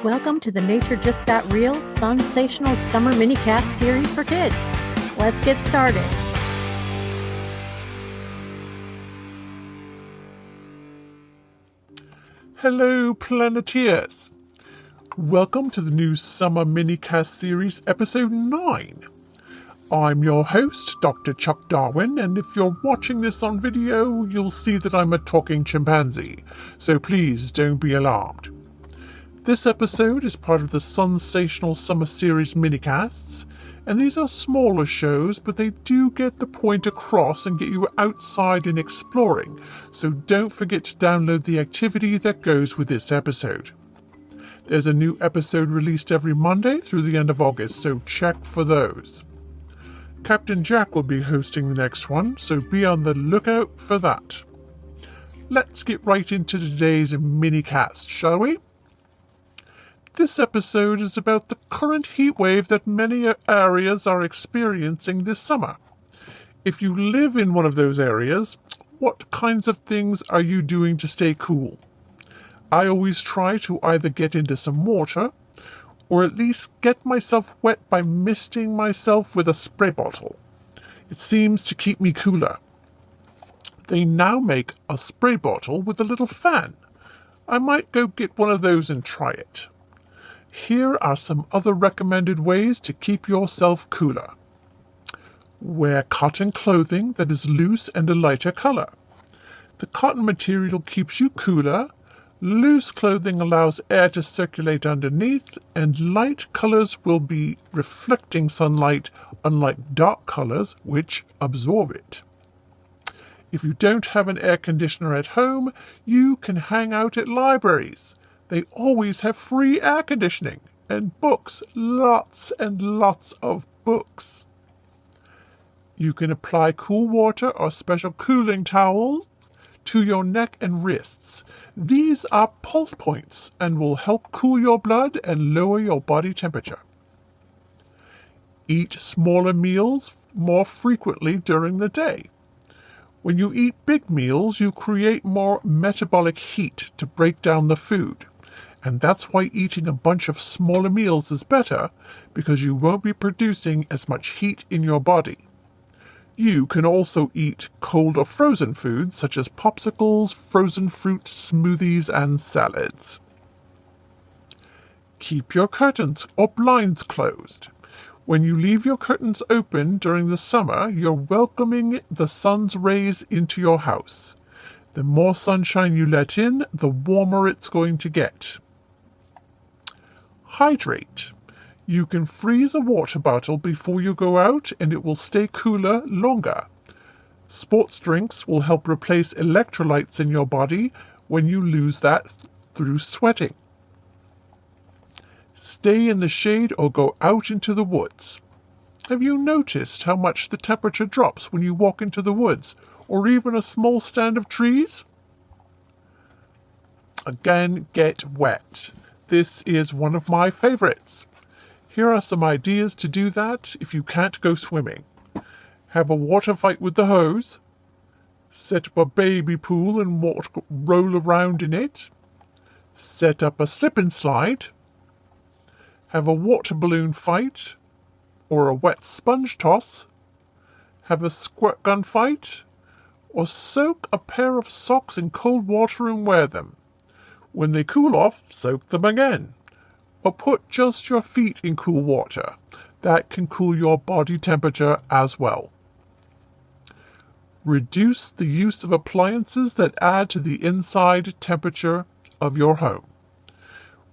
Welcome to the Nature Just Got Real Sensational Summer Minicast series for kids. Let's get started. Hello, Planeteers. Welcome to the new Summer Minicast series, episode 9. I'm your host, Dr. Chuck Darwin, and if you're watching this on video, you'll see that I'm a talking chimpanzee, so please don't be alarmed. This episode is part of the Sensational Summer Series minicasts, and these are smaller shows, but they do get the point across and get you outside and exploring, so don't forget to download the activity that goes with this episode. There's a new episode released every Monday through the end of August, so check for those. Captain Jack will be hosting the next one, so be on the lookout for that. Let's get right into today's minicast, shall we? This episode is about the current heat wave that many areas are experiencing this summer. If you live in one of those areas, what kinds of things are you doing to stay cool? I always try to either get into some water, or at least get myself wet by misting myself with a spray bottle. It seems to keep me cooler. They now make a spray bottle with a little fan. I might go get one of those and try it. Here are some other recommended ways to keep yourself cooler. Wear cotton clothing that is loose and a lighter color. The cotton material keeps you cooler, loose clothing allows air to circulate underneath, and light colors will be reflecting sunlight, unlike dark colors which absorb it. If you don't have an air conditioner at home, you can hang out at libraries. They always have free air conditioning and books, lots and lots of books. You can apply cool water or special cooling towels to your neck and wrists. These are pulse points and will help cool your blood and lower your body temperature. Eat smaller meals more frequently during the day. When you eat big meals, you create more metabolic heat to break down the food. And that's why eating a bunch of smaller meals is better, because you won't be producing as much heat in your body. You can also eat cold or frozen foods such as popsicles, frozen fruit, smoothies, and salads. Keep your curtains or blinds closed. When you leave your curtains open during the summer, you're welcoming the sun's rays into your house. The more sunshine you let in, the warmer it's going to get. Hydrate. You can freeze a water bottle before you go out and it will stay cooler longer. Sports drinks will help replace electrolytes in your body when you lose that through sweating. Stay in the shade or go out into the woods. Have you noticed how much the temperature drops when you walk into the woods or even a small stand of trees? Again, get wet. This is one of my favorites. Here are some ideas to do that if you can't go swimming. Have a water fight with the hose. Set up a baby pool and roll around in it. Set up a slip and slide. Have a water balloon fight or a wet sponge toss. Have a squirt gun fight, or soak a pair of socks in cold water and wear them. When they cool off, soak them again. Or put just your feet in cool water. That can cool your body temperature as well. Reduce the use of appliances that add to the inside temperature of your home.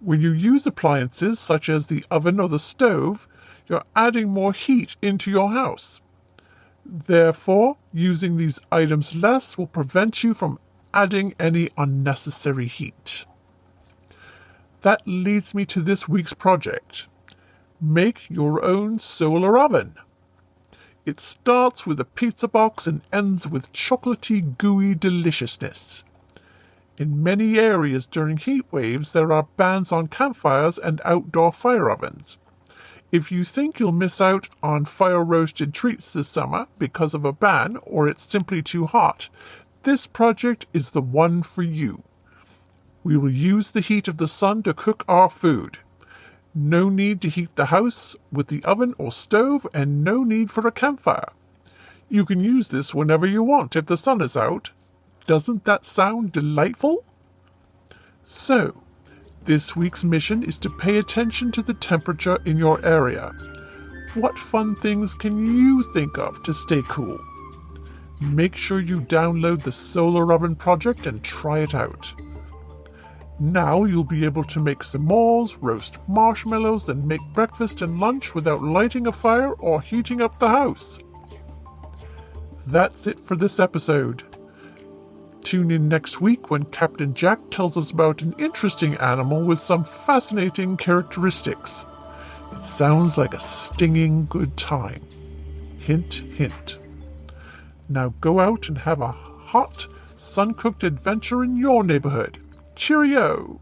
When you use appliances such as the oven or the stove, you're adding more heat into your house. Therefore, using these items less will prevent you from adding any unnecessary heat. That leads me to this week's project. Make your own solar oven. It starts with a pizza box and ends with chocolatey, gooey deliciousness. In many areas during heat waves, there are bans on campfires and outdoor fire ovens. If you think you'll miss out on fire-roasted treats this summer because of a ban or it's simply too hot, this project is the one for you. We will use the heat of the sun to cook our food. No need to heat the house with the oven or stove, and no need for a campfire. You can use this whenever you want if the sun is out. Doesn't that sound delightful? So, this week's mission is to pay attention to the temperature in your area. What fun things can you think of to stay cool? Make sure you download the Solar Oven project and try it out. Now you'll be able to make s'mores, roast marshmallows, and make breakfast and lunch without lighting a fire or heating up the house. That's it for this episode. Tune in next week when Captain Jack tells us about an interesting animal with some fascinating characteristics. It sounds like a stinging good time. Hint, hint. Now go out and have a hot, sun-cooked adventure in your neighborhood. Cheerio!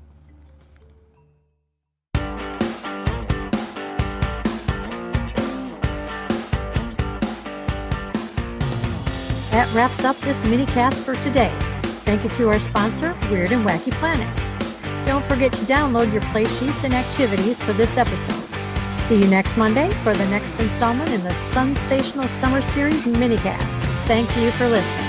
That wraps up this mini-cast for today. Thank you to our sponsor, Weird and Wacky Planet. Don't forget to download your play sheets and activities for this episode. See you next Monday for the next installment in the Sensational Summer Series minicast. Thank you for listening.